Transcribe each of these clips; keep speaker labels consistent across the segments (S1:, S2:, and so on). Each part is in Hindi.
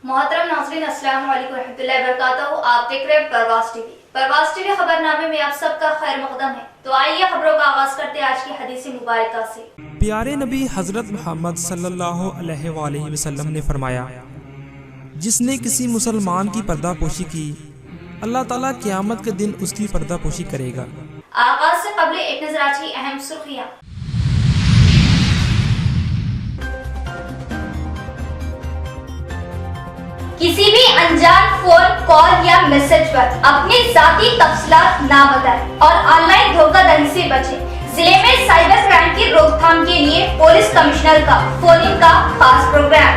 S1: मोहतरम नाज़रीन, अस्सलाम वालेकुम रहमतुल्लाहि व बरकातहू। आप देख रहे हैं परवाज़ टीवी। परवाज़ टीवी खबरनामे में आप सबका खैर मकदम है। तो आइए खबरों का आगाज करते हैं आज की हदीस मुबारका से।
S2: प्यारे नबी हज़रत मोहम्मद सल्लल्लाहु अलैहि वसल्लम ने फरमाया, जिसने किसी मुसलमान की पर्दापोशी की, अल्लाह ताला क़यामत के दिन उसकी पर्दापोशी करेगा।
S1: आगाज से कबल एक नजर आज की अहम सुर्खियां। किसी भी अनजान फोन कॉल या मैसेज पर अपनी जाती तफसीलात ना बताएं और ऑनलाइन धोखाधड़ी से बचें। जिले में साइबर क्राइम की रोकथाम के लिए पुलिस कमिश्नर का फोन इन का खास प्रोग्राम।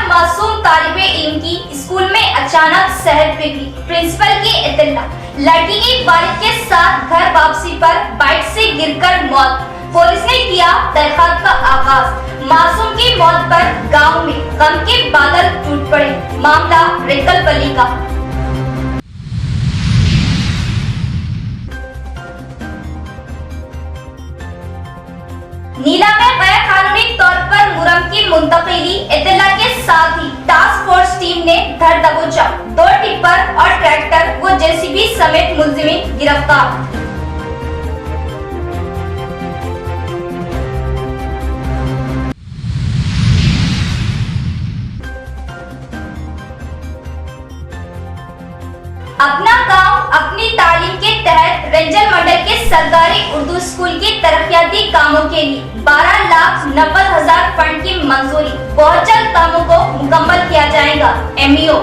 S1: मासूम तालिबे इल्म की स्कूल में अचानक सेहत बिगड़ी, प्रिंसिपल की इत्तला। लड़की की वालिद के साथ घर वापसी पर बाइक से गिरकर मौत। पुलिस ने किया तहकीकात का आगाज। मासूम की मौत पर गांव में गम के बादल टूट पड़े। मामला रेकलपल्ली का। नीला में गैर कानूनी तौर पर मुरम की मुंतकिली इत्तला के साथ ही टास्क फोर्स टीम ने धर दबोचा। 2 टिप्पर और ट्रैक्टर व जेसीबी समेत मुलजिमीन गिरफ्तार। अपना गांव अपनी तालीम के तहत रंजन मंडल के सरकारी उर्दू स्कूल के तरक्याती कामों के लिए 12,90,000 फंड की मंजूरी। बहुत जल्द कामों को मुकम्मल किया जाएगा। एमईओ।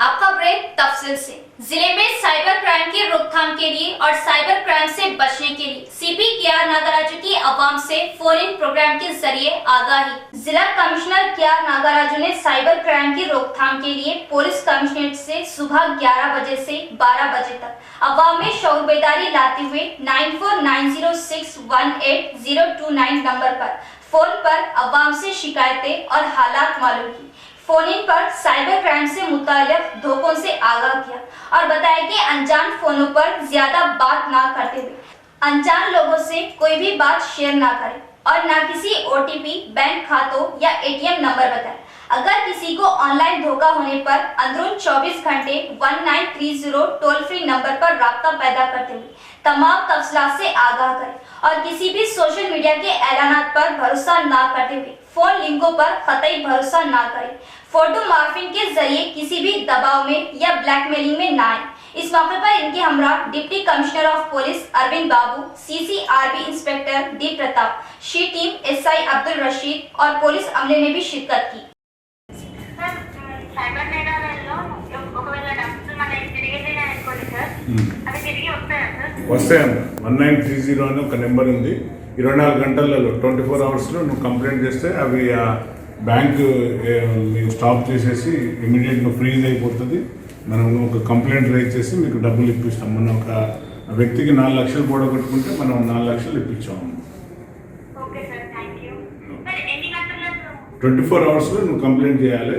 S1: अब खबरें तफसील से। जिले में साइबर क्राइम की रोकथाम के लिए और साइबर क्राइम से बचने के लिए सीपी केआर नागराजू की अवाम से फोन इन प्रोग्राम के जरिए आगाही। जिला कमिश्नर केआर नागराजू ने साइबर क्राइम की रोकथाम के लिए पुलिस कमिश्नरेट से सुबह 11 बजे से 12 बजे तक अवाम में शऊर बेदारी लाते हुए 9490618029 नंबर पर फोन पर अवाम से शिकायतें और हालात मालूम की। फोन इन पर साइबर क्राइम से मुताल्लिक धोखों से आगाह किया और बताया कि अनजान फोनों पर ज्यादा बात ना करते हुए अनजान लोगों से कोई भी बात शेयर ना करें और ना किसी ओटीपी, बैंक खातों या एटीएम नंबर बताएं। अगर किसी को ऑनलाइन धोखा होने पर अंदरून 24 घंटे 1930 टोल फ्री नंबर पर राब्ता पैदा करते हुए तमाम तफसीलात से आगाह करें और किसी भी सोशल मीडिया के ऐलानात पर भरोसा ना करते हुए फोन लिंकों पर कतई भरोसा ना करें। फोटो मार्फिंग के जरिए किसी भी दबाव में या ब्लैकमेलिंग में ना आए। इस मौके पर इनके हमरा deputy commissioner of police Arvind Babu, CCRB inspector D Pratap, SHE team SI Abdul Rashid और पुलिस अमले ने भी शिरकत की।
S3: వస్తాయమ్మ 1930 అని ఒక నెంబర్ ఉంది. 24 గంటలలో 24 అవర్స్లో నువ్వు కంప్లైంట్ చేస్తే అవి ఆ బ్యాంక్ మీకు స్టాప్ చేసేసి ఇమీడియట్గా ఫ్రీజ్ అయిపోతుంది. మనం ఒక కంప్లైంట్ రైజ్ చేసి మీకు డబ్బులు ఇప్పిస్తాం. మనం ఒక వ్యక్తికి 4 లక్షలు కూడగొట్టుకుంటే మనం 4 లక్షలు ఇప్పించాము. 24 అవర్స్లో నువ్వు కంప్లైంట్ చేయాలి.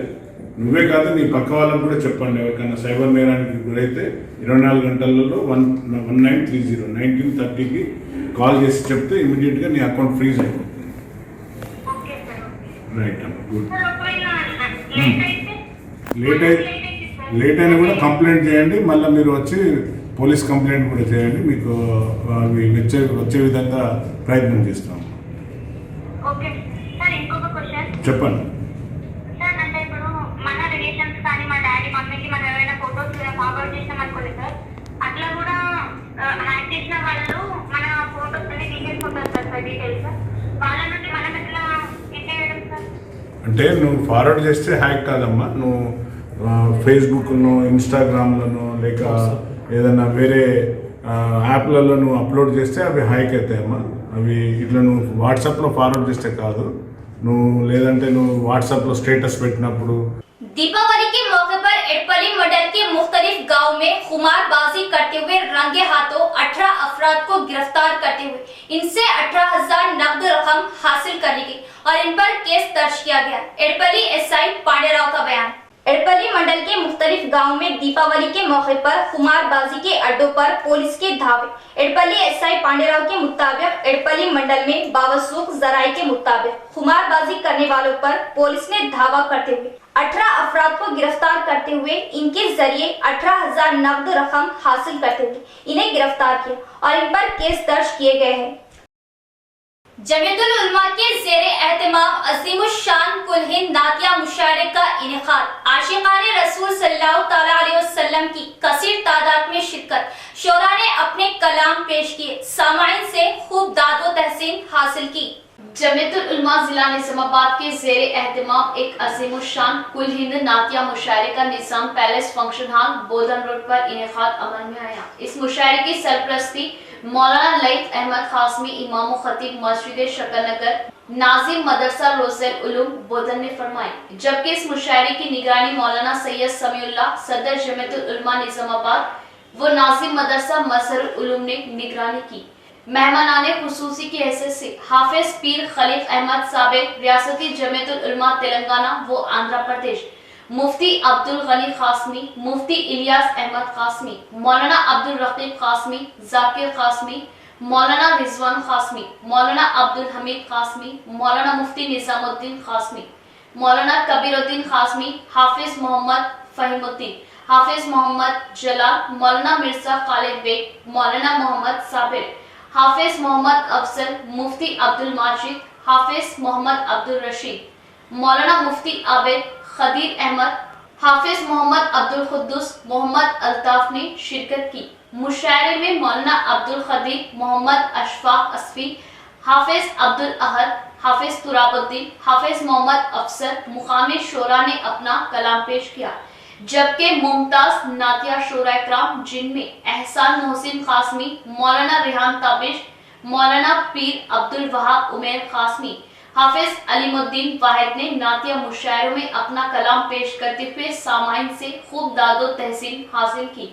S3: నువ్వే కాదు, నీ పక్క వాళ్ళకు కూడా చెప్పండి. ఎవరికైనా సైబర్ నేరానికి గురైతే 24 గంటలలో 1930కి కాల్ చేసి చెప్తే ఇమీడియట్గా నీ అకౌంట్ ఫ్రీజ్ అయిపోతుంది. రైట్ అమ్మ, గుడ్. లేట్ అయినా కూడా కంప్లైంట్ చేయండి. మళ్ళీ మీరు వచ్చి పోలీస్ కంప్లైంట్ కూడా చేయండి. మీకు అవి వచ్చే విధంగా ప్రయత్నం చేస్తాం. చెప్పండి. అంటే నువ్వు ఫార్వర్డ్ చేస్తే హ్యాక్ కాదమ్మా. నువ్వు ఫేస్బుక్ను, ఇన్స్టాగ్రామ్లను లేక ఏదైనా వేరే యాప్లలో నువ్వు అప్లోడ్ చేస్తే అవి హ్యాక్ అవుతాయమ్మా. అవి ఇట్లా నువ్వు వాట్సాప్లో ఫార్వర్డ్ చేస్తే కాదు. నువ్వు లేదంటే నువ్వు వాట్సాప్లో స్టేటస్ పెట్టినప్పుడు
S1: दीपावली के मौके पर एडपली मंडल के मुख्तलिफ गांव में खुमारबाजी करते हुए रंगे हाथों 18 अफराद को गिरफ्तार करते हुए इनसे 18,000 नकद रकम हासिल कर ली गई और इन पर केस दर्ज किया गया। एडपली एसआई पांडेराव का बयान। एड़पल्ली मंडल के मुख्तलिफ गाँव में दीपावली के मौके पर खुमारबाजी के अड्डों पर पुलिस के धावे। एड़पल्ली एसआई पांडेराव के मुताबिक एड़पल्ली मंडल में बावसूख जराये के मुताबिक खुमारबाजी करने वालों पर पुलिस ने धावा करते हुए 18 अफराद को गिरफ्तार करते हुए इनके जरिए 18,000 नकद रकम हासिल करते हुए इन्हें गिरफ्तार किया और इन पर केस दर्ज किए गए हैं। जमीयतुल उलमा के ज़ेरे एहतमाम अज़ीमुश्शान कुल हिंद नातिया मुशायरे का इनेकाद। आशिक़ाने रसूल सल्लल्लाहु तआला अलैहि वसल्लम की कसीर तादाद में शिरकत। शोरा ने अपने कलाम पेश किए, सामाईन से खूब दादो तहसीन हासिल की। जमीयतुल उलमा जिला निजामाबाद के ज़ेरे एहतमाम एक अज़ीमुश्शान कुल हिंद नातिया मुशायरे का निज़ाम पैलेस फंक्शन हॉल बोधन रोड पर इनेकाद अमल में आया। इस मुशायरे की सरपरस्ती मौलाना लईथ अहमद खासमी इमाम व खतीब मस्जिद शकरनगर नाजिम मदरसा रोज़ेल उलूम बोधन ने फरमाई, जबकि इस मुशायरे की निगरानी मौलाना सैयद समीउल्लाह सदर जमीयतुल उलमा निजामाबाद व नाजिम मदरसा मजहरुल उलूम ने निगरानी की। मेहमानाने खुसूसी की हैसियत से हाफिज पीर खलीफ अहमद साबिक रियासती जमीयतुल उलमा तेलंगाना व आंध्र प्रदेश, मुफ्ती अब्दुल गनी खासमी, मुफ्ती इलियास अहमद खासमी, मौलाना अब्दुल रकीब खासमी, जाकिर खासमी, मौलाना रिजवान खासमी, मौलाना अब्दुल हमीद खासमी, मौलाना मुफ्ती निजामुद्दीन खासमी, मौलाना कबीरुद्दीन खासमी, हाफिज मोहम्मद फहीमुद्दीन, हाफिज मोहम्मद जलाल, मौलाना मिर्जा खालिद बेग, मौलाना मोहम्मद साबिर, हाफिज मोहम्मद अफजल, मुफ्ती अब्दुल माजिद, हाफिज मोहम्मद अब्दुल रशीद, मौलाना मुफ्ती आबिद खदीर अहमद, हाफिज मोहम्मद अब्दुल खुद्दूस, मोहम्मद अल्ताफ ने शिरकत की। मुशायरे में मौलाना अब्दुल खदीर, मोहम्मद अशफाक असफी, हाफिज अब्दुल अहद, हाफिज तुराबुद्दीन, हाफिज मोहम्मद अफसर मुकामी शोरा ने अपना कलाम पेश किया, जबकि मुमताज नातिया शोरा इकराम जिनमें एहसान मोहसिन खासमी, मौलाना रेहान ताबिश, मौलाना पीर अब्दुल वहाब उमेर खासमी, हाफिज अलीमुद्दीन वाहिद ने नातिया मुशायरों में अपना कलाम पेश करते हुए सामाईन से खूब दादो तहसीन हासिल की।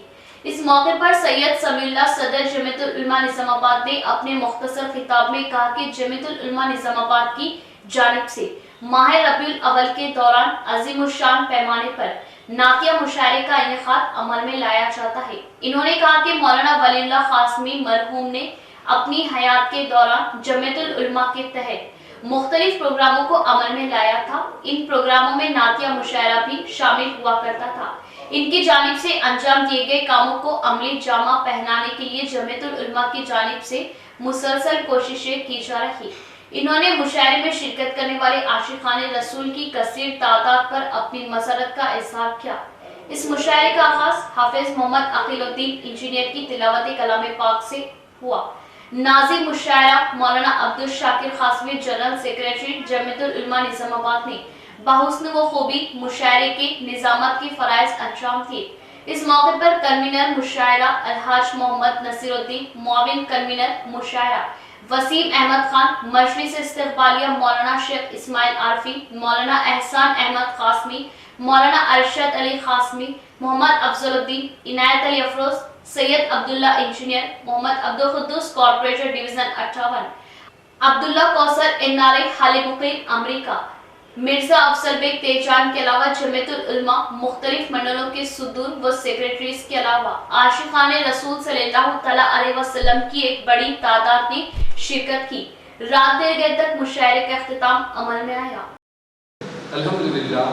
S1: इस मौके पर सैयद समीउल्लाह सदर जमीयतुल उलमा निजामाबाद ने अपने मुख्तसर खिताब में कहा कि जमीयतुल उलमा निजामाबाद की जानिब से माह रबीउल अव्वल के दौरान अज़ीमुश्शान पैमाने पर नातिया मुशायरे का इनेकाद अमल में लाया जाता है। इन्होंने कहा कि मौलाना वलीउल्लाह खासमी मरहूम ने अपनी हयात के दौरान जमीयतुल उलमा के तहत मुख्तलिफ प्रोग्रामों को अमल में लाया था। इन प्रोग्रामों में नातिया मुशायरा भी शामिल हुआ करता था। इनकी जानिब से अंजाम दिए गए कामों को अमली जामा पहनाने के लिए जमीयतुल उलमा की जानिब से मुसलसल कोशिशें की जा रही। इन्होंने मुशायरे में शिरकत करने वाले आशिकाने रसूल की कसीर तादाद पर अपनी मसरत का इजहार किया। इस मुशायरे का आगाज हाफिज मोहम्मद अकीलुद्दीन इंजीनियर की तिलावत कलाम पाक से हुआ। नाज़िम मुशायरा मौलाना अब्दुल शाकिर खासमी जनरल सेक्रेटरी जमीयतुल उलमा निजामाबाद ने बहुस्न व खूबी मुशायरे के निजामत की फराइज अंजाम दिए। इस मौके पर कन्वीनर मुशायरा अलहाज मोहम्मद नसीरुद्दीन, मुआविन कन्वीनर मुशायरा वसीम अहमद खान, मजलिस इस्तिक़बालिया Maulana Sheikh Ismail Arfi, Maulana Ehsan Ahmed Qasmi, Maulana Arshad Ali Qasmi, Mohammed Afzaluddin, Inayat Ali Afroz, Syed Abdullah engineer, Mohammed Abdul Quddus corporator division 58, Abdullah Kausar NRI हाल मुकीम अमेरिका, मिर्जा अफसर बेग तेजान के अलावा जमीयतुल उलमा मुख्तलिफ मंडलों के सुदूर व सेक्रेटरीज के अलावा आशिकाने रसूल सल्लल्लाहु तआला अलैहि वसल्लम की एक बड़ी तादाद ने शिरकत की। रात देर गए तक मुशायरे का इख्तिताम अमल में आया।
S4: अल्हम्दुलिल्लाह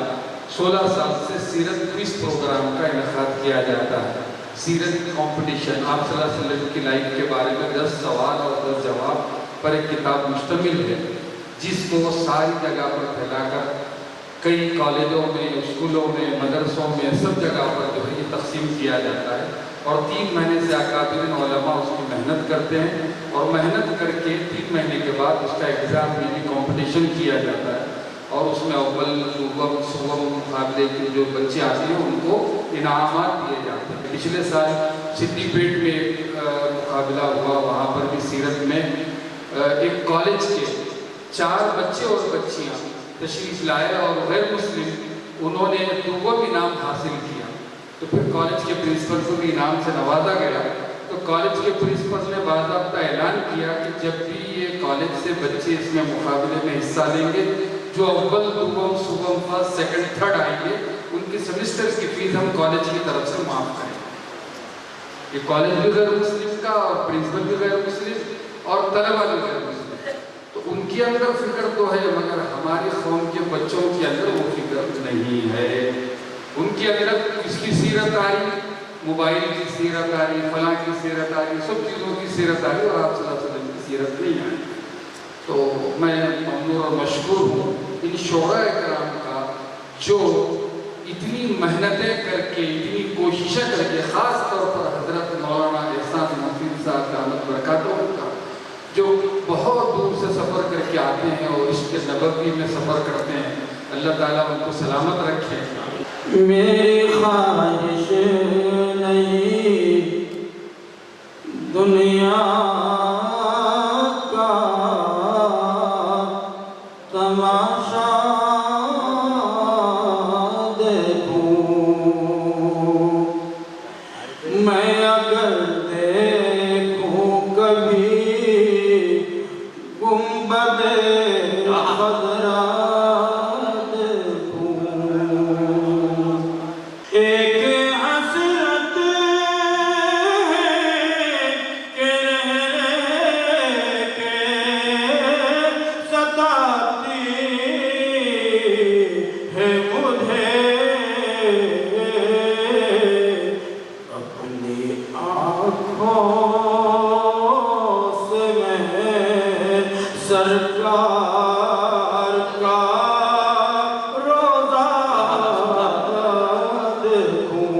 S4: 16 साल से सीरत क्विज प्रोग्राम का इनेकाद किया जाता है। सीरत कंपटीशन आप सल्लल्लाहु अलैहि वसल्लम की लाइफ के बारे में 10 सवाल और 10 जवाब पर एक किताब मुश्तमिल है, जिसको सारी जगह पर फैलाकर कई कॉलेजों में, स्कूलों में, मदरसों में सब जगह पर जो है ये तकसीम किया जाता है। और 3 महीने से अकाबिरीन उलमा उसकी मेहनत करते हैं और मेहनत करके 3 महीने के बाद उसका एग्ज़ाम यानी कॉम्पिटिशन किया जाता है और उसमें अव्वल सुवम मुकाबले के जो बच्चे आते हैं उनको इनामात दिए जाते हैं। पिछले साल सिद्दीपेट में मुकाबला हुआ, वहाँ पर भी सीरत में एक कॉलेज के 4 बच्चे और बच्चियाँ तशरीफ़ लाए और गैर मुस्लिम उन्होंने वो इनाम हासिल किया। तो फिर कॉलेज के प्रिंसिपल को भी इनाम से नवाजा गया। तो कॉलेज के प्रिंसिपल ने बाकायदा ऐलान किया कि जब भी ये कॉलेज से बच्चे इसमें मुकाबले में हिस्सा लेंगे, जो अव्वल, दुगम, सुगम, फर्स्ट, सेकंड, थर्ड आएंगे उनकी सेमेस्टर की फीस हम कॉलेज की तरफ से माफ़ करें। ये कॉलेज भी गैर मुस्लिम का और प्रिंसिपल भी गैर मुस्लिम और तलबा भी गैर मुस्लिम, तो उनके अंदर फिक्र तो है मगर हमारी कौम के बच्चों के अंदर वो फिक्र नहीं है। उनके अंदर किसकी सीरत आ रही, मोबाइल की सीरत आ रही, फलां की सीरत आ रही, सब चीज़ों की सीरत आ रही और आप सल्लल्लाहु अलैहि वसल्लम की सीरत नहीं आ रही। तो मैं ममनून और मशकूर हूँ इन शोरा कराम का जो इतनी मेहनतें करके, इतनी कोशिशें करके, ख़ास तौर पर हज़रत मौलाना एहसान नफ़ीस साहब दामत बरकातहू का, जो बहुत दूर से सफ़र करके आते हैं और इश्क़ नबवी में सफ़र करते हैं, अल्लाह ताला उनको सलामत रखे।
S5: मेरी ख्वाहिश नहीं दुनिया का तमाशा देखूं, मैं अगर देखूं कभी गुंबदे खज़रा देखूं, एक हसरत है कि रह के सताती है मुझे अपनी आँखों से मैं सरकार का रोज़ा देखूं।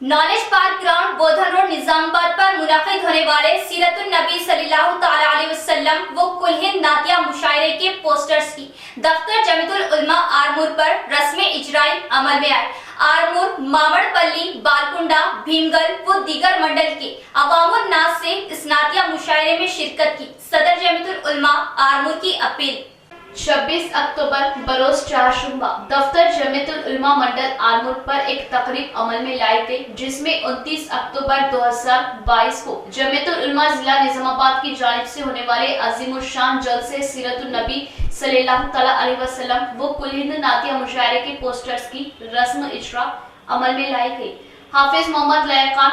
S1: नॉलेज पार्क ग्राउंड बोधन रोड निजामाबाद पर मुनाकिद होने वाले सीरतुन नबी सल्लल्लाहु ताला अलैहि वसल्लम व कुल हिंद नातिया मुशायरे के पोस्टर्स की दफ्तर जमीयतुल उलमा आरमूर पर रस्म इजराई अमल में आए। आरमूर, मामड़पल्ली, बालकुंडा, भीमगल व दीगर मंडल के अवामुन नास से इस नातिया मुशायरे में शिरकत की सदर जमीयतुल उलमा आरमूर की अपील। 26 अक्टूबर बरोज चारशुम्बा दफ्तर जमीयतुल उलमा मंडल आरमूर पर एक तकरीब अमल में लाई गई, जिसमें 29 अक्टूबर 2022 को जमीयतुल उलमा जिला निजामाबाद की जानिब से होने वाले अजीमुशान जलसे सीरतुन नबी सल्लल्लाहु ताला अलैहि वसल्लम वो कुल हिंद नातिया मुशायरे के पोस्टर्स की रस्म इजरा अमल में लाई गई। हाफिज मोहम्मद लया खान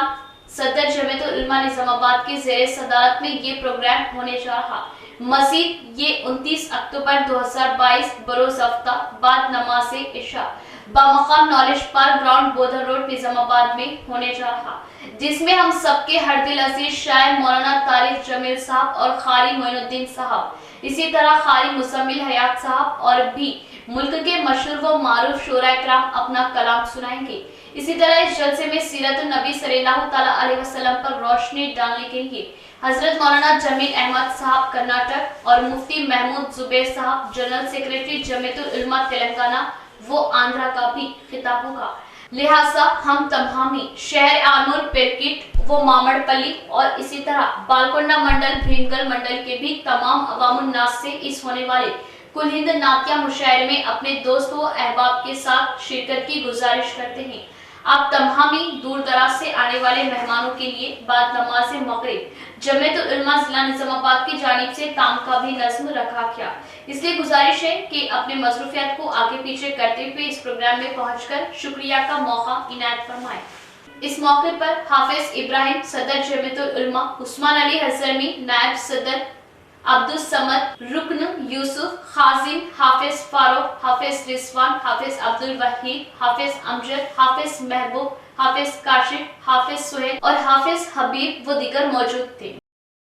S1: सदर जमीयतुल उलमा निजामाबाद के ज़ेरे सदारत में ये प्रोग्राम होने जा रहा। मजीद ये 29 अक्टूबर 2022 बरोज हफ्ता बाद नमाज इशा बामकाम नॉलेज पार्क ग्राउंड बोधन रोड निजामाबाद में होने जा रहा, जिसमें हम सबके हर दिल अजीज शायर मौलाना तारिक जमील साहब और खारी मोइनुद्दीन साहब, इसी तरह खारी मुसम्मिल हयात साहब और भी मुल्क के मशहूर व मारूफ शोरा इकराम अपना कलाम सुनाएंगे। इसी तरह इस जलसे में सीरतुन नबी सल्लल्लाहु ताला अलैहि वसल्लम पर रोशनी डालने के लिए हजरत मौलाना जमील अहमद साहब कर्नाटक और मुफ्ती महमूद जुबैर साहब जनरल सेक्रेटरी जमीयतुल उलमा तेलंगाना वो आंध्रा का भी खिताब होगा। लिहाजा हम तमामी शहर आरमूर, पेरकिट वो मामड़पल्ली और इसी तरह बालकोंडा मंडल, भीमगल मंडल के भी तमाम अवामुन नास से इस होने वाले कुल हिंद नातिया मुशायरे में अपने दोस्त व अहबाब के साथ शिरकत की गुजारिश करते हैं। आप तमामी दूर दराज से आने वाले मेहमानों के लिए बाद नमाज मगरिब जमीयतुल उलमा जिला निजामाबाद की जानिब से ताम का भी नज़्म रखा गया। इसलिए गुजारिश है कि अपने मसरूफियात को आगे पीछे करते हुए इस प्रोग्राम में पहुंचकर शुक्रिया का मौका इनायत फरमाएं। इस मौके पर हाफिज इब्राहिम सदर जमीयतुल उलमा, उस्मान अली हज़रमी नायब सदर, अब्दुल समद रुकन, यूसुफ खाजिम, हाफिज फारूक, हाफिज रिजवान, हाफिज अब्दुल वहीद, हाफिज अमजद, हाफिज महबूब, हाफिज काशिफ, हाफिज सुहेल और हाफिज हबीब व दीगर मौजूद थे।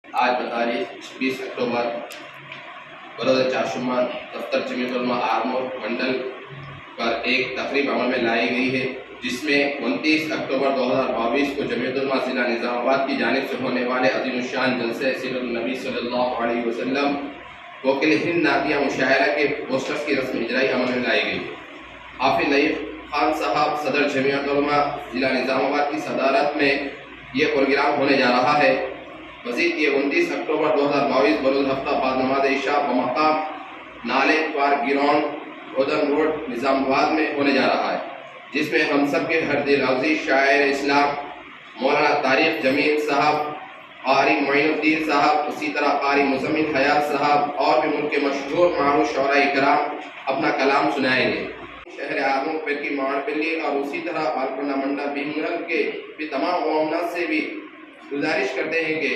S6: आज बतारीख 20 अक्टूबर बरोज चारशुम्बा दफ्तर जमीयतुल उलमा आरमूर मंडल पर एक तकरीब अमल में लाई गई है, जिसमें 29 अक्टूबर 2022 को जमीयतुल उलमा जिला निजामाबाद की जानिब से होने वाले अज़ीमुश्शान जलसे सीरतुन नबी सल्लल्लाहु अलैहि वसल्लम वकील हिंद नातिया मुशायरा के पोस्टर्स की रस्म इजराई अमल में लाई गई। हाफिज लईफ खान साहब सदर जमीयतुल उलमा जिला निजामाबाद की सदारत में ये प्रोग्राम होने जा रहा है। मज़ीद ये 29 अक्टूबर 2022 बरोज़ हफ्ता बाद नमाज इशा बमकाम नाले पार्क ग्राउंड बोधन रोड निजामाबाद में होने जा रहा है, जिसमें हम सब के हर दिल अजीज शायर इस्लाम मौलाना तारिक जमील साहब, कारी मोइनुद्दीन साहब, उसी तरह कारी मुसम्मिल हयात साहब और भी मुल्क के मशहूर मारूफ शोरा इकराम अपना कलाम सुनाएंगे। शहर आर्मोर की माड़पल्ली और उसी तरह पालकोंडा मंडल भीमगढ़ के भी तमाम अवामनात से भी गुजारिश करते हैं कि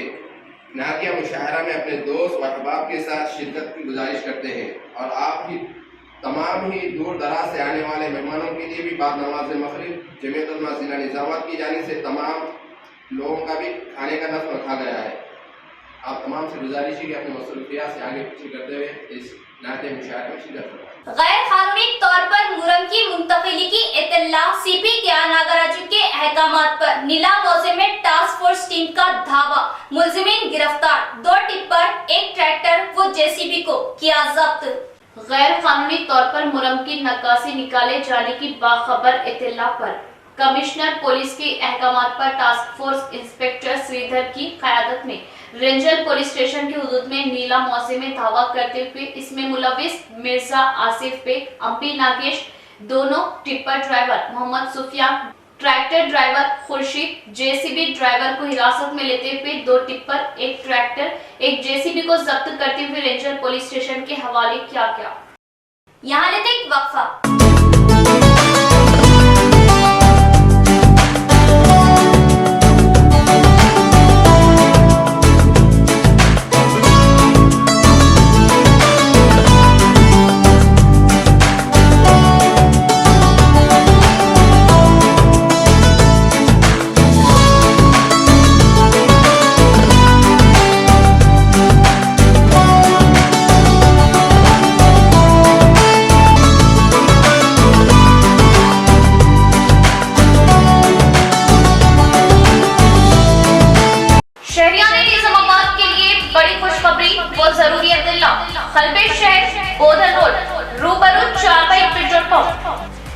S6: नाकिया मुशायरा में अपने दोस्त व अहबाब के साथ शिरकत की गुजारिश करते हैं और आप ही तमाम ही दूर दराज से आने वाले मेहमानों के लिए भी बाद नमाज मगरिब जमीयत उलमा जिला निज़ामात की जानिब से तमाम लोगों का भी खाने का नस्ब रखा गया है। आप तमाम से गुजारिश है कि अपने मसरूफियात से आगे पीछे करते हुए इस नाते मुशायरे में शिरकत करें।
S1: गैर कानूनी तौर पर मुरम की मुंतकिली की इत्तला सीपी ज्ञानागराजू के अहकामात पर नीला मौजे में टास्क फोर्स टीम का धावा, मुलजिमीन गिरफ्तार, 2 टिप्पर, 1 ट्रैक्टर व जेसीबी को किया जब्त।
S7: गैर कानूनी तौर पर मुरम की नक्काशी निकाले जाने की बाखबर इत्तला पर कमिश्नर पुलिस के अहकामात पर टास्क फोर्स इंस्पेक्टर श्रीधर की क़यादत में रेंजल पुलिस स्टेशन के हुदूद में नीला मौजे में धावा करते हुए इसमें मुलविस मिर्जा आसिफ बेग, अम्पी नागेश, दोनों tipper driver Mohammad Sufiyan, tractor driver Khurshid, JCB driver को हिरासत में लेते हुए 2 टिप्पर, 1 ट्रैक्टर, 1 जेसीबी को जब्त करते हुए रेंजल पुलिस स्टेशन के हवाले किया गया।
S1: यहाँ लेते एक वक्फा।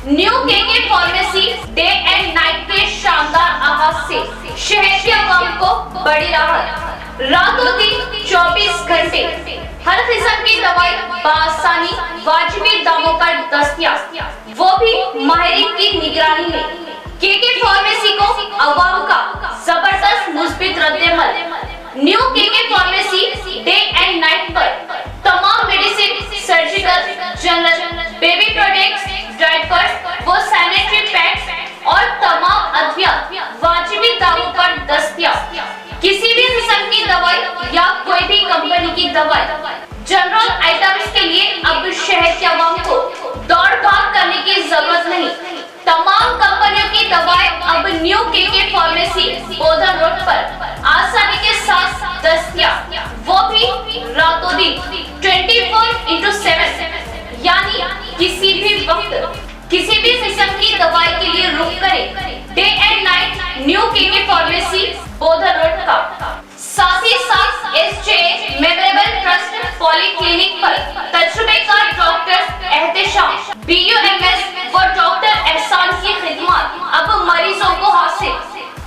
S1: New KK pharmacy day and night के शानदार आगाज से शहर के अवाम को बड़ी राहत। रातों दिन 24 घंटे हर किस्म की दवाई बासानी वाजिबी दामों पर दस्तयाब, वो भी माहिरीन की निगरानी में। केके फार्मेसी को अवाम का जबरदस्त मुस्बित रद्देमल। New KK pharmacy day and night पर तमाम medicine, surgical, general, baby products, diapers वो सैनिटरी पैड्स और तमाम अद्वियात वाजिबी दामों पर दस्तयाब। किसी भी किस्म की दवाई या कोई भी कंपनी की दवाई, जनरल आइटम्स के लिए अब शहर के अवाम को दौड़ भाग करने की जरूरत नहीं। तमाम कंपनियों की दवाएं अब new KK pharmacy Bodhan road पर आसानी के साथ दस्तयाब, वो भी रातों दिन 24/7, यानी किसी भी वक्त किसी भी किस्म की दवाई के लिए रुक करें day and night new KK pharmacy Bodhan road का। साथ ही साथ एसजे मेमोरेबल ट्रस्ट पॉलीक्लिनिक पर तजुर्बेकार डॉक्टर एहतेशाम, बीयूएमएस व डॉक्टर एहसान की खिदमत अब मरीजों को हासिल।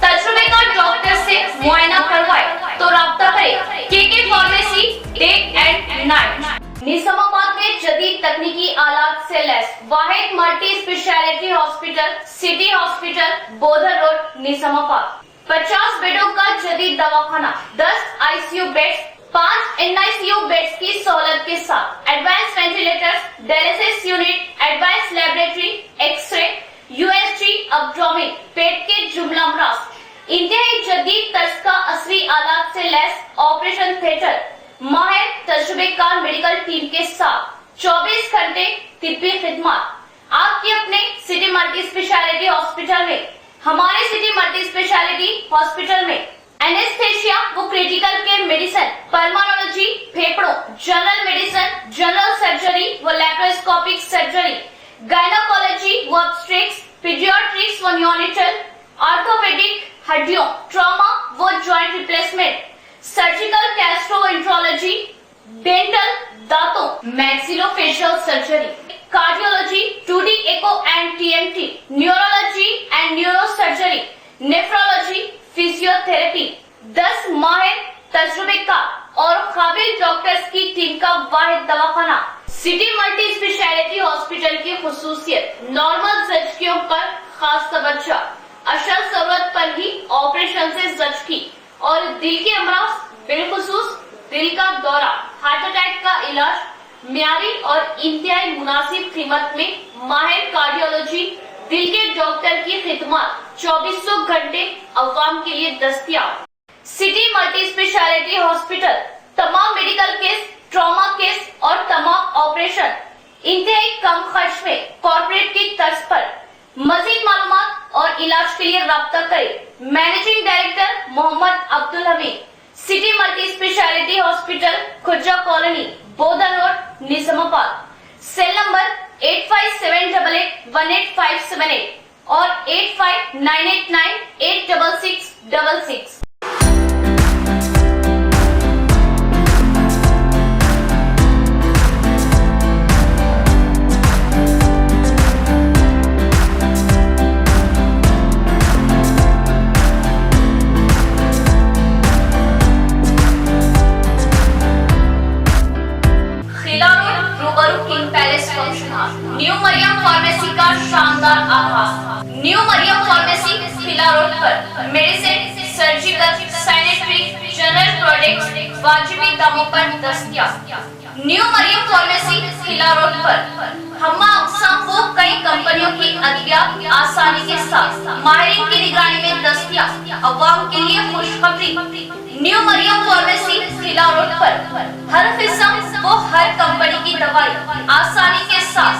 S1: तजुर्बेकार डॉक्टर से मुआयना करवाए तो राब्ता करें KK pharmacy day and night. Nizamabad में जदीद तकनीकी आलात से लैस वाहिद multi speciality hospital, city hospital, Bodhan road, Nizamabad. 50 बेडों का जदीद दवाखाना, 10 आईसीयू बेड्स, 5 एनआईसीयू बेड्स की सहूलत के साथ advance ventilators, dialysis unit, advance laboratory, x-ray, USG, abdomen, पेट के जुमला अमराज, इंतहाई जदीद तर्ज का असली आलात से लैस ऑपरेशन थिएटर, माहिर तजुर्बेकार मेडिकल टीम के साथ 24 घंटे तिब्बी खिदमत आपके अपने सिटी मल्टी स्पेशलिटी हॉस्पिटल में। हमारे सिटी मल्टी स्पेशलिटी हॉस्पिटल में एनेस्थेशिया वो क्रिटिकल केयर मेडिसिन, पल्मोनोलॉजी, फेफड़ों, जनरल मेडिसिन, जनरल सर्जरी व लैप्रोस्कोपिक सर्जरी, गायनोकोलॉजी व ऑब्स्ट्रिक्स, पीडियाट्रिक्स व न्यूनेटल, ऑर्थोपेडिक, हड्डियों, ट्रॉमा व joint replacement, surgical gastroenterology, dental, दांतों, maxillofacial surgery, cardiology, 2D echo and TMT, neurology and neurosurgery, nephrology, physiotherapy. 10 माहिर तजुर्बेकार और काबिल डॉक्टर्स की टीम का वाहिद दवाखाना। सिटी मल्टी स्पेशलिटी हॉस्पिटल की खुसूसियत, नॉर्मल जचकियों पर खास तवज्जो, अशल जरूरत पर ही ऑपरेशन से जचकी और दिल के अमराज, बिलखुसूस दिल का दौरा, हार्ट अटैक का इलाज,
S7: म्यारी और इंतहाई मुनासिब कीमत में माहिर कार्डियोलॉजी दिल के डॉक्टर की खिदमत 2400 घंटे अवाम के लिए दस्तयाब। सिटी मल्टी स्पेशलिटी हॉस्पिटल तमाम मेडिकल केस, ट्रॉमा केस और तमाम ऑपरेशन इंतहाई कम खर्च में कॉर्पोरेट की तर्ज पर। मजीद मालूमात और इलाज के लिए राब्ता करें। Managing director Mohammed Abdul Hameed, city multi speciality hospital, Khurja colony, Bodhan road, Nizamabad. Cell number 8578818578 और 8598986666। न्यू मरियम फार्मेसी का शानदार आगाज। New Maryam pharmacy Khila road पर medicine, surgical, sanitary, general products वाजिबी दामों पर दस्तयाब। New Maryam pharmacy Khila road पर हम्मा अक़साम को कई कंपनियों की अद्वियात आसानी के साथ माहिरीन की निगरानी में दस्तयाब। अवाम के लिए खुशखबरी, new Maryam pharmacy Khila road पर हर किस्म वो हर कंपनी की दवाई आसानी के साथ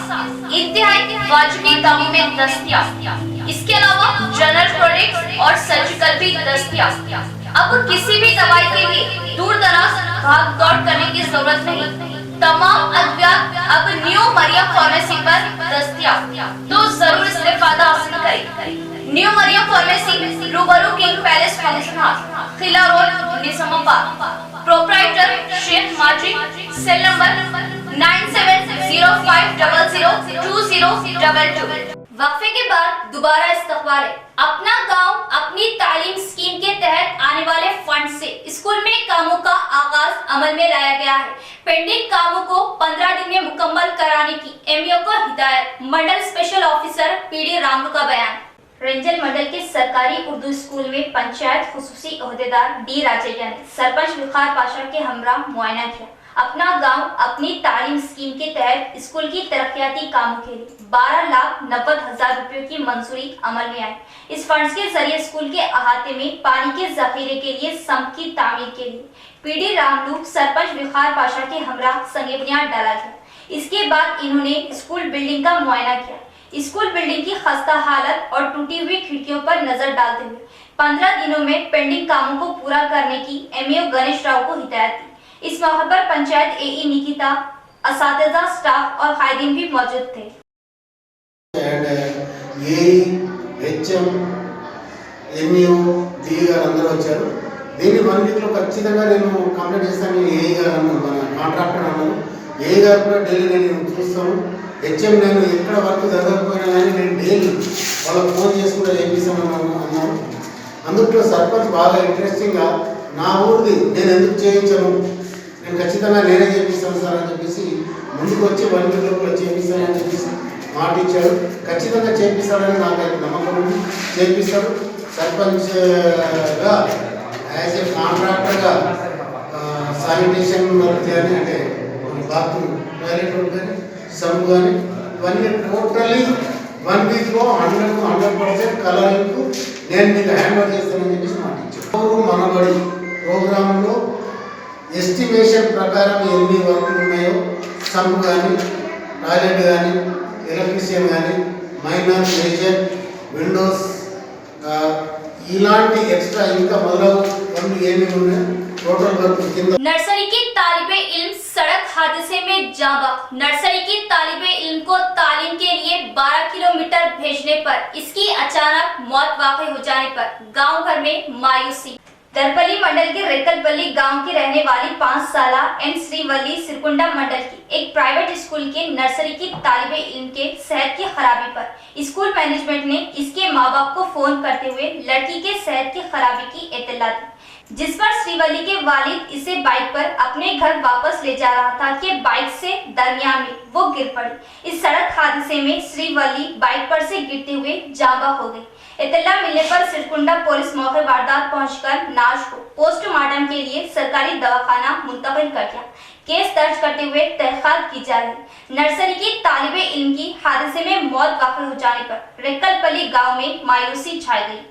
S7: इंतहाई वाजिबी दामों में दस्तयाब। इसके अलावा जनरल प्रोडक्ट्स और सर्जिकल भी दस्तयाब। अब किसी भी दवाई के लिए दूर दराज भाग दौड़ करने की जरूरत नहीं। तमाम अद्वियात अब न्यू मरियम फार्मेसी पर दस्तयाब, तो जरूर इस्तेफादा हासिल करें। न्यू मरियम फार्मेसी रूबरू king palace function hall, Khila road, Nizamabad. Proprietor Sheikh Majid. Cell number 9705002022। वक्फे के बाद दोबारा इस्तकबाल है। अपना गांव अपनी तालीम स्कीम के तहत आने वाले फंड से स्कूल में कामों का आगाज अमल में लाया गया है। पेंडिंग कामों को 15 दिन में मुकम्मल कराने की एमईओ को हिदायत। मंडल स्पेशल ऑफिसर पीडी रामलू का बयान। रेंजल मंडल के सरकारी उर्दू स्कूल में पंचायत खुसूसी ओहदेदार डी राजैया ने सरपंच विखार पाशा के हमरा मुआयना किया। अपना गांव अपनी तालीम स्कीम के तहत स्कूल की तरक्याती कामों के लिए 12,90,000 रुपयों की मंजूरी अमल में आई। इस फंड के जरिए स्कूल के अहाते में पानी के जखीरे के लिए सम्प की तामीर के लिए पीडी रामलू सरपंच विखार पाशा के हमरा संगे बुनियाद डाला गया। इसके बाद इन्होंने स्कूल बिल्डिंग का मुआयना किया। स्कूल बिल्डिंग की खस्ता हालत और टूटी हुई खिड़कियों पर नजर डालते हुए 15 दिनों में पेंडिंग कामों को पूरा करने की एमईओ गणेश राव को हिदायत दी। इस मौके पर पंचायत एई निकिता, असातिज़ा, स्टाफ और कायदीन भी मौजूद थे।
S8: एमईओ डी गाరు అందరూ వచ్చారు। దీన్ని 1 వీక్ లో ఖచ్చితంగా నేను కంప్లీట్ చేస్తాను। ఏఈ గారు అన్నారు, మన కాంట్రాక్టర్ అన్నారు, ఏఈ గారు కూడా డైలీ నేను చూస్తాను। హెచ్ఎం నేను ఎక్కడ వర్క్ జరగకపోయినా కానీ నేను డైలీ వాళ్ళకి ఫోన్ చేసుకుంటూ చేపిస్తాను అన్నారు। అందుట్లో సర్పంచ్ బాగా ఇంట్రెస్టింగ్గా నా ఊరిది నేను ఎందుకు చేయించను, నేను ఖచ్చితంగా నేనే చేపిస్తాను సార్ అని చెప్పేసి ముందుకు వచ్చి 1 వీక్ లోపల చేపిస్తానని చెప్పేసి మాట ఇచ్చాడు। ఖచ్చితంగా చేపిస్తాడని నాకైతే నమ్మకం ఉంది, చేపిస్తాడు। సర్పంచ్గా యాజ్ ఏ కాంట్రాక్టర్గా శానిటేషన్ వర్క్ కానీ అంటే బాత్రూమ్ టాయిలెట్ వర్క్ కానీ సమ్ కానీ ఇవన్నీ టోటల్లీ 1 వీక్లో 100% కలరింగ్కు నేను మీకు హ్యాండ్ ఓవర్ చేస్తానని చెప్పేసి మాట ఇచ్చాను। మనబడి ప్రోగ్రాంలో ఎస్టిమేషన్ ప్రకారం ఎన్ని వర్కులు ఉన్నాయో సమ్ కానీ టాయిలెట్ కానీ ఎలక్ట్రీషియన్ కానీ మైనర్, మేజర్, విండోస్ इलांटी एक्स्ट्रा इनका मतलब ये टोटल वर्क किंद।
S1: नर्सरी की तालिबे इल्म सड़क हादसे में जाँ बख्त। नर्सरी की तालिबे इल्म को तालीम के लिए 12 किलोमीटर भेजने पर इसकी अचानक मौत वाक़ई हो जाने पर गांव भर में मायूसी। दरपली मंडल के रेकलपल्ली गांव की रहने वाली 5 साला एन श्रीवल्ली सिरकुंडा मंडल की एक प्राइवेट स्कूल के नर्सरी की तालिबे इल्म के सेहत की खराबी पर स्कूल मैनेजमेंट ने इसके माँ बाप को फोन करते हुए लड़की के सेहत की खराबी की इत्तला दी। जिस पर श्रीवल्ली के वालिद इसे बाइक पर अपने घर वापस ले जा रहा था कि बाइक से दरमियान में वो गिर पड़ी। इस सड़क हादसे में श्रीवल्ली बाइक पर से गिरते हुए जांबा हो गई। इत्तला मिलने पर सिरकुंडा पुलिस मौके वारदात पहुंचकर लाश को पोस्टमार्टम के लिए सरकारी दवाखाना मुंतकिल कर दिया। केस दर्ज करते हुए तहकीकात की जा रही। नर्सरी की तालिबे इल्म की हादसे में मौत वाक़ हो जाने पर रेकलपल्ली गांव में मायूसी छाई गई।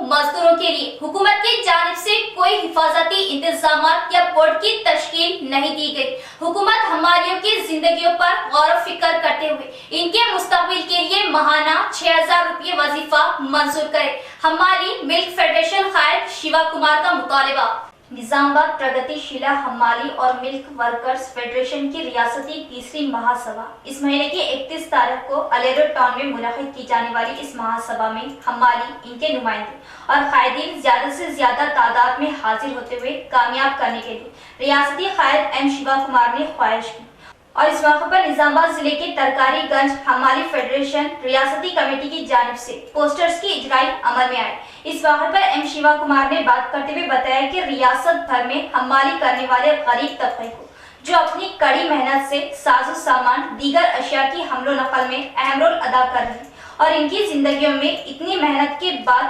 S1: मजदूरों के लिए हुकूमत की जानिब से कोई हिफाजती इंतजाम या बोर्ड की तश्कील नहीं दी गई। हुकूमत हमारियों की जिंदगियों पर गौर व फिक्र करते हुए इनके मुस्तकबिल के लिए माहाना 6000 रुपये वजीफा मंजूर करे। हमारी मिल्क फेडरेशन कायद शिवा कुमार का मुतालबा। निजामाबाद प्रगतिशीला हमाली और मिल्क वर्कर्स फेडरेशन की रियासती तीसरी महासभा इस महीने की 31 तारीख को अलेरोड टाउन में मुनक़िद की जाने वाली इस महासभा में हमाली, इनके नुमाइंदे और कायदीन ज्यादा से ज्यादा तादाद में हाजिर होते हुए कामयाब करने के लिए रियासती कायद एम शिवा कुमार ने ख्वाहिश की। और इस मौके पर निजामाबाद जिले के तरकारीगंज हमाली फेडरेशन रियासती कमेटी की जानिब से पोस्टर्स की इजराई अमल में आए। इस मौके पर एम शिवा कुमार ने बात करते हुए बताया कि रियासत भर में हमाली करने वाले गरीब तबके को जो अपनी कड़ी मेहनत से साजो सामान दीगर अशिया की हमलो नकल में अहम रोल अदा कर रहे हैं और इनकी जिंदगियों में इतनी मेहनत के बाद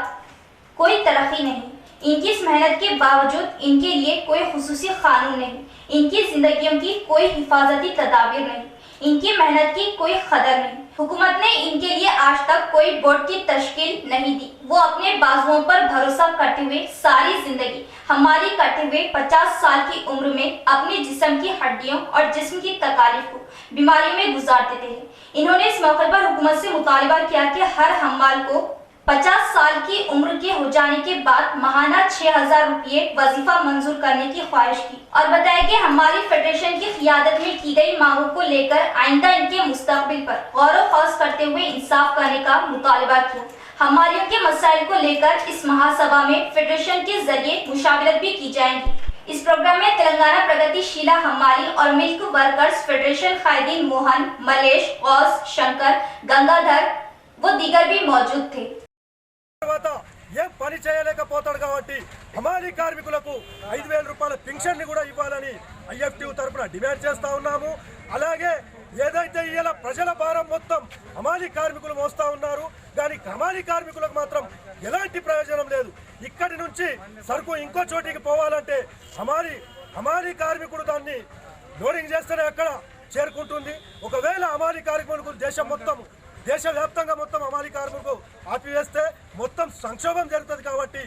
S1: कोई तरक्की नहीं, इनकी इस मेहनत के बावजूद इनके लिए कोई खुसूसी कानून नहीं, इनकी जिंदगियों की कोई हिफाजती तदाबीर नहीं, इनकी मेहनत की कोई कदर नहीं। हुकूमत ने इनके लिए आज तक कोई बोर्ड की तश्कील नहीं दी। वो अपने बाजुओं पर भरोसा करते हुए सारी जिंदगी हमारी करते हुए 50 साल की उम्र में अपने जिस्म की हड्डियों और जिस्म की तकालीफ को बीमारियों में गुजार देते हैं। इन्होंने इस मौके पर हुकूमत से मुतालबा किया कि हर हमाल को 50 साल की उम्र के हो जाने के बाद माहाना 6000 रुपये वजीफा मंजूर करने की ख्वाहिश की और बताया कि हमारी फेडरेशन की क़ियादत में की गई मांगों को लेकर आइंदा इनके मुस्तकबिल पर गौर व खौस करते हुए इंसाफ करने का मुतालबा किया। हमारियों के मसाइल को लेकर इस महासभा में फेडरेशन के जरिए मुशावरत भी की जाएंगी। इस प्रोग्राम में तेलंगाना प्रगतिशीला हमाली और मिल्क वर्कर्स फेडरेशन कायदीन मोहन, मलेश, गौस, शंकर, गंगाधर व दीगर भी मौजूद थे।
S9: ఏం పని చేయలేకపోతాడు కాబట్టి హమాలీ కార్మికులకు 5000 రూపాయల పెన్షన్ ని కూడా ఇవ్వాలని ఐఎఫ్టీయూ తరపున డిమాండ్ చేస్తా ఉన్నాము। అలాగే ఏదైతే ఇలా ప్రజల భారం మొత్తం హమాలీ కార్మికులు మోస్తా ఉన్నారు, కానీ హమాలీ కార్మికులకు మాత్రం ఎలాంటి ప్రయోజనం లేదు। ఇక్కడి నుంచి సరుకు ఇంకో చోటికి పోవాలంటే హమాలీ కార్మికుడు దాన్ని లోడింగ్ చేస్తేనే అక్కడ చేరుకుంటుంది। ఒకవేళ హమాలీ కార్మికులకు దేశవ్యాప్తంగా మొత్తం హమాలీ కార్మికులకు ఆపివేస్తే మొత్తం సంక్షోభం జరుగుతుంది। కాబట్టి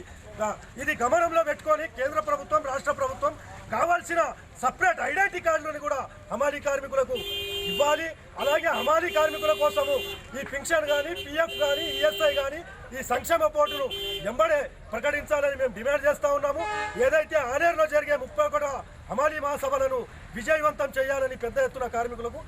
S9: ఇది గమనంలో పెట్టుకొని కేంద్ర ప్రభుత్వం, రాష్ట్ర ప్రభుత్వం కావాల్సిన సపరేట్ ఐడెంటిటీ కార్డులను కూడా హమాలీ కార్మికులకు ఇవ్వాలి। అలాగే హమాలీ కార్మికుల కోసము ఈ పెన్షన్ కానీ, పిఎఫ్ కానీ, ఈఎస్ఐ కానీ ఈ సంక్షేమ బోర్డును వెంబడే ప్రకటించాలని మేము డిమాండ్ చేస్తూ ఉన్నాము। ఏదైతే ఆనేరులో జరిగే 31వ హమాలీ మహాసభలను విజయవంతం చేయాలని పెద్ద ఎత్తున కార్మికులకు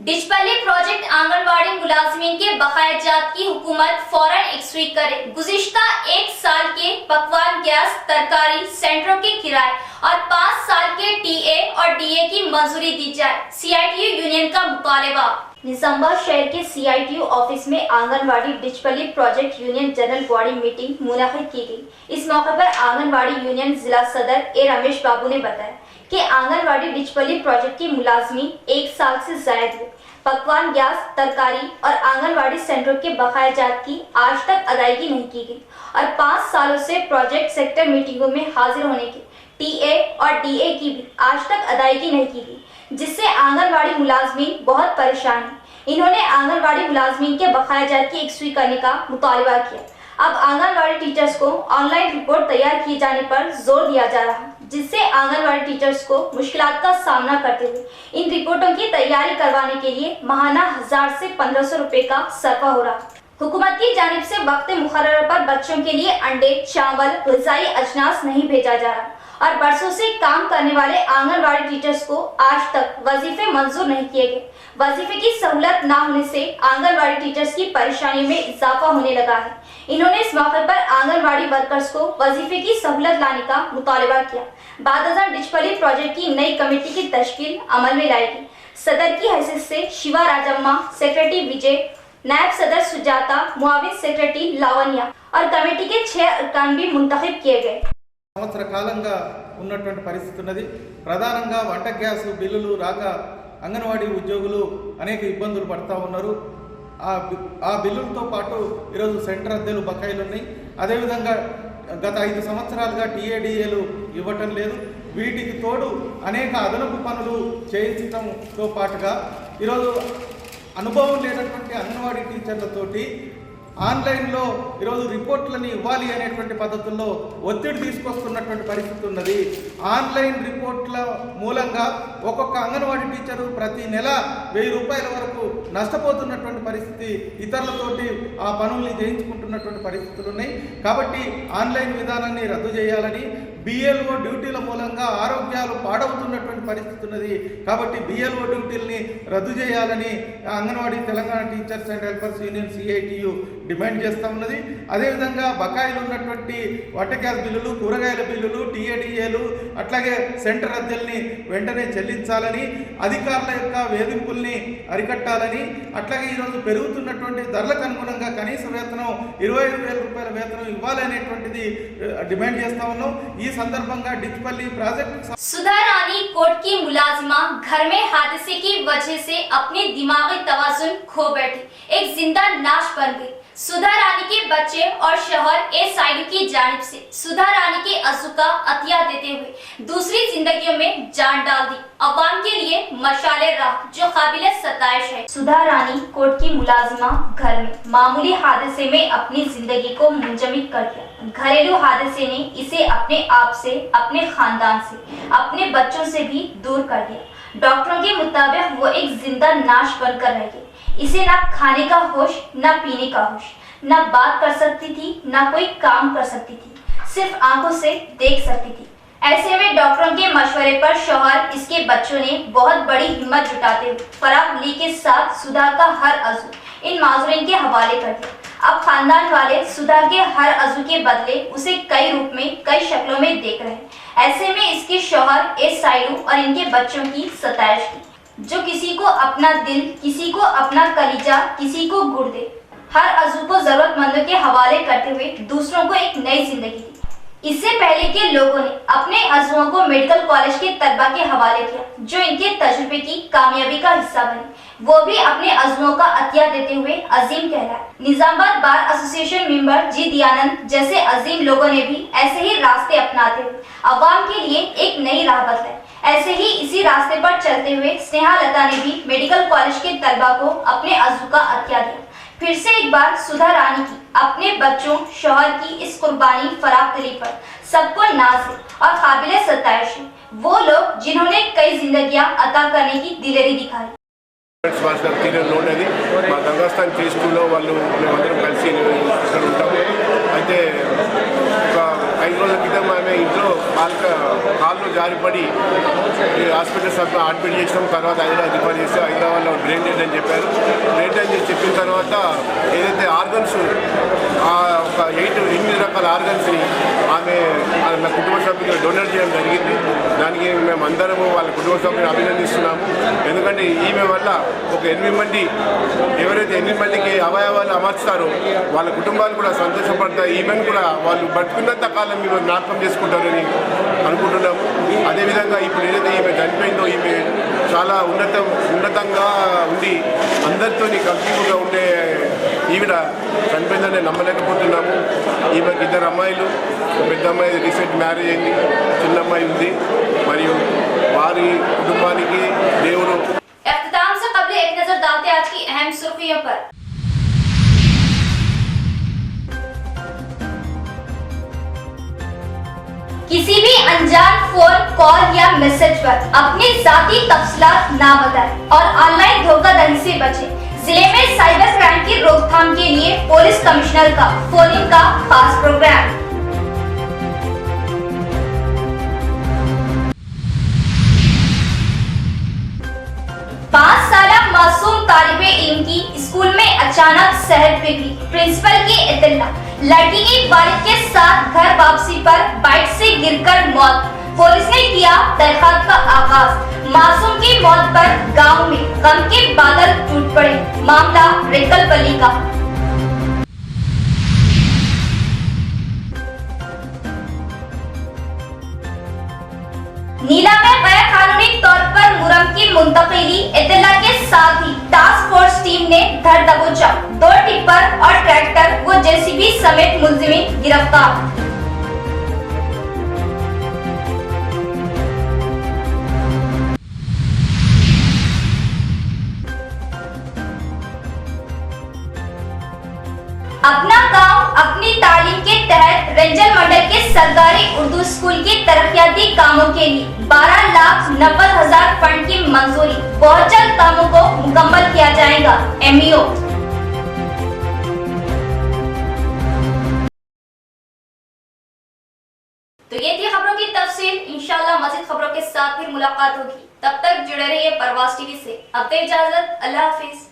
S1: डिचपल्ली प्रोजेक्ट आंगनवाड़ी मुलाजिमीन के बकाया जात की हुकूमत फौरन एक्सवी करे। गुज़िश्ता 1 साल के पकवान गैस तरकारी सेंटरों के किराए और 5 साल के टीए और डीए की मंजूरी दी जाए। सीआईटीयू यूनियन का मुतालबा। निजामाबाद शहर के सीआईटीयू ऑफिस में anganwadi Dichpally project union general body meeting मुनक़िद की गई। इस मौके पर आंगनवाड़ी यूनियन जिला सदर ए रमेश बाबू ने बताया कि आंगनवाड़ी डिचपल्ली प्रोजेक्ट की मुलाजमी 1 साल से जायद हुए पकवान गैस तरकारी और आंगनवाड़ी सेंटरों के बकाया जात की आज तक अदायगी नहीं की गई और 5 सालों से प्रोजेक्ट सेक्टर मीटिंगों में हाजिर होने के टीए और डीए की भी आज तक अदायगी नहीं की गई, जिससे आंगनवाड़ी मुलाजमीन बहुत परेशान है। इन्होंने आंगनवाड़ी मुलाजमीन के बकाया जात की एक्सवी करने का मुतालबा किया। अब आंगनवाड़ी टीचर्स को ऑनलाइन रिपोर्ट तैयार किए जाने पर जोर दिया जा रहा है, जिससे आंगनवाड़ी टीचर्स को मुश्किलात का सामना करते हुए इन रिपोर्टों की तैयारी करवाने के लिए माहाना 1000 से 1500 रुपए का सरफा हो रहा। हुकूमत की जानिब से वक्त मुकर्रर पर बच्चों के लिए अंडे, चावल, ग़िज़ाई अजनास नहीं भेजा जा रहा और बरसों से काम करने वाले आंगनवाड़ी टीचर्स को आज तक वजीफे मंजूर नहीं किए गए। वजीफे की सहूलत न होने से आंगनवाड़ी टीचर्स की परेशानी में इजाफा होने लगा है। इन्होंने इस मौके पर आंगनवाड़ी वर्कर्स को वजीफे की सहूलत लाने का मुतालबा किया। 12,000 डिचपली प्रोजेक्ट की नई कमेटी की तश्कील अमल में लाएगी। सदर की हैसियत से शिवा राजम्मा, सेक्रेटरी विजय, नायब सदर सुजाता, मुआविन सेक्रेटरी लावण्या और कमेटी के 6 अरकान भी मुंतखब किए गए।
S10: సంవత్సర కాలంగా ఉన్నటువంటి పరిస్థితి ఉన్నది. ప్రధానంగా వంట గ్యాస్ బిల్లులు రాక అంగన్వాడీ ఉద్యోగులు అనేక ఇబ్బందులు పడుతూ ఉన్నారు. ఆ బిల్లులతో పాటు ఈరోజు సెంటర్ అద్దెలు బకాయిలు ఉన్నాయి. అదేవిధంగా గత 5 సంవత్సరాలుగా టీఏడీఏలు ఇవ్వటం లేదు. వీటికి తోడు అనేక అదనపు పనులు చేయించడంతో పాటుగా ఈరోజు అనుభవం లేనటువంటి అంగన్వాడీ టీచర్లతోటి ఆన్లైన్లో ఈరోజు రిపోర్ట్లని ఇవ్వాలి అనేటువంటి పద్ధతుల్లో ఒత్తిడి తీసుకొస్తున్నటువంటి పరిస్థితి ఉన్నది. ఆన్లైన్ రిపోర్ట్ల మూలంగా ఒక్కొక్క అంగన్వాడీ టీచరు ప్రతి నెల 1000 రూపాయల వరకు నష్టపోతున్నటువంటి పరిస్థితి, ఇతరులతోటి ఆ పనుల్ని చేయించుకుంటున్నటువంటి పరిస్థితులు ఉన్నాయి. కాబట్టి ఆన్లైన్ విధానాన్ని రద్దు చేయాలని, బిఎల్ఓ డ్యూటీల మూలంగా ఆరోగ్యాలు పాడవుతున్నటువంటి పరిస్థితి ఉన్నది. కాబట్టి బిఎల్ఓ డ్యూటీలని రద్దు చేయాలని anganwadi Telangana teachers and helpers union CITU demand చేస్తూ ఉన్నది. అదేవిధంగా బకాయిలు ఉన్నటువంటి వంట గ్యాస్ బిల్లులు, కూరగాయల బిల్లులు, టీఏడీఏలు, అట్లాగే సెంటర్ అద్దెల్ని వెంటనే చెల్లించాలని, అధికారుల యొక్క వేధింపుల్ని అరికట్టాలని, అట్లాగే ఈరోజు పెరుగుతున్నటువంటి ధరలకు అనుగుణంగా కనీస వేతనం 25,000 రూపాయల వేతనం ఇవ్వాలనేటువంటిది డిమాండ్ చేస్తూ ఉన్నాం. ఈ సందర్భంగా డిచ్పల్లి ప్రాజెక్ట్
S1: सुधा रानी कोर्ट की मुलाजिमा घर में हादसे की वजह से अपने दिमागी तवाजुन खो बैठी, एक जिंदा नाश बन गई। सुधा रानी के बच्चे और शौहर साइड की जानिब से सुधा रानी के अज़ू का अतिया देते हुए दूसरी जिंदगियों में जान डाल दी। अवाम के लिए मशाले राह जो काबिल सताइश है। सुधा रानी कोर्ट की मुलाजिमा घर में मामूली हादसे में अपनी जिंदगी को मुंजमद कर दिया। घरेलू हादसे ने इसे अपने आप से, अपने खानदान से, अपने बच्चों से भी दूर कर दिया। डॉक्टरों के मुताबिक वो एक जिंदा नाश बनकर रह गई। इसे ना खाने का होश, ना पीने का होश, ना बात कर सकती थी, ना कोई काम कर सकती थी, सिर्फ आंखों से देख सकती थी। ऐसे में डॉक्टरों के मशवरे पर शौहर, इसके बच्चों ने बहुत बड़ी हिम्मत जुटाते हुए फराग ली के साथ सुधा का हर अज़ू इन माजूरीन के हवाले कर दिया। अब खानदान वाले सुधा के हर अज़ू के बदले उसे कई रूप में, कई शक्लों में देख रहे हैं। ऐसे में इसके शौहर साइडू और इनके बच्चों की सताइश की, जो किसी को अपना दिल, किसी को अपना कलीजा, किसी को गुर्दे, हर अज़ू को जरूरतमंदों के हवाले करते हुए दूसरों को एक नई जिंदगी दी। इससे पहले के लोगों ने अपने अज़ुओं को मेडिकल कॉलेज के तलबा के हवाले किया, जो इनके तजुर्बे की कामयाबी का हिस्सा बने। वो भी अपने अज़ुओं का अतिया देते हुए अजीम कहलाए। निजामाबाद बार एसोसिएशन मेंबर जी दयानंद जैसे अजीम लोगों ने भी ऐसे ही रास्ते अपनाते हुए अवाम के लिए एक नई राह बतलाई। ऐसे ही इसी रास्ते पर चलते हुए स्नेहा लता ने भी मेडिकल कॉलेज के तलबा को अपने अज़ू का अतिया दिया। फिर से एक बार सुधा रानी की, अपने बच्चों, शौहर की इस कुर्बानी फराग दिली पर सबको नाज है और काबिल सताइश है वो लोग जिन्होंने कई जिंदगियां अता करने की दिलेरी दिखाई।
S3: మా గంగాస్థాన్ ఫేజ్ 2లో వాళ్ళు మేమందరం కలిసి ఇక్కడ ఉంటాము. అయితే ఒక 5 రోజుల క్రితం ఆమె ఇంట్లో కాళ్ళు జారిపడి హాస్పిటల్ సభ్యులు అడ్మిట్ చేసినాం. తర్వాత హైదరాబాద్ రిఫర్ చేసి హైదరాబాద్లో బ్రెయిన్ డెడ్ అని చెప్పారు. బ్రెయిన్ డెడ్ అని చెప్పిన తర్వాత ఏదైతే ఆర్గన్స్ ఒక 8 రకాల ఆర్గన్స్ని ఆమె వాళ్ళ కుటుంబ సభ్యులు డొనేట్ చేయడం జరిగింది. దానికి మేము అందరము వాళ్ళ కుటుంబ సభ్యులను అభినందిస్తున్నాము. ఎందుకంటే ఈమె వల్ల ఒక 8 మంది, ఎవరైతే 8 మందికి అవయవాలు అమర్చుతారో వాళ్ళ కుటుంబాలు కూడా సంతోషపడతాయి. ఈమెను కూడా వాళ్ళు బతుకున్నంత కాలం మేము జ్ఞాపకం చేసుకుంటారని అనుకుంటున్నాము. అదేవిధంగా ఇప్పుడు ఏదైతే ఈమె చనిపోయిందో ఈమె చాలా ఉన్నతంగా ఉండి అందరితో కంఫర్టబుల్గా ఉండే ఈవిడ చనిపోయిందని నమ్మలేకపోతున్నాము. ఈమెకి 2 అమ్మాయిలు, పెద్ద అమ్మాయి రీసెంట్ మ్యారేజ్ అయింది, చిన్న అమ్మాయి ఉంది. మరియు వారి కుటుంబానికి దేవుడు
S1: इख्तिताम से कबल एक नजर डालते आज की अहम सुर्खियों पर। किसी भी अनजान फोन कॉल या मैसेज पर अपनी जाती तफसीलात ना बताएं और ऑनलाइन धोखाधड़ी से बचें। जिले में साइबर क्राइम की रोकथाम के लिए पुलिस कमिश्नर का फोन इन का खास प्रोग्राम। मासूम तालिबे इल्म की स्कूल में अचानक सेहत बिगड़ी। प्रिंसिपल की इत्तला, लड़की की वालिद के साथ घर वापसी पर बाइक से गिरकर मौत। पुलिस ने किया तहकीकात का आगाज। मासूम की मौत पर गांव में गम के बादल टूट पड़े। मामला रेकलपल्ली का। नीला में गैर कानूनी तौर पर मुरम की मुंतकिली इत्तला के साथ ही टास्क फोर्स टीम ने धर दबोचा। 2 टिप्पर और ट्रैक्टर व जेसीबी समेत मुलजिमीन गिरफ्तार। अपना गांव अपनी तालीम के तहत रंजन मंडल के सरकारी उर्दू स्कूल के तरक्याती कामों के लिए 12,90,000 फंड की मंजूरी। बहुत जल्द कामों को मुकम्मल किया जाएगा। एमईओ। तो ये थी खबरों की तफसील। इंशाल्लाह मज़ीद खबरों के साथ फिर मुलाकात होगी। तब तक जुड़े रहिए परवाज़ टीवी से। अब तक इजाजत। अल्लाह हाफिज।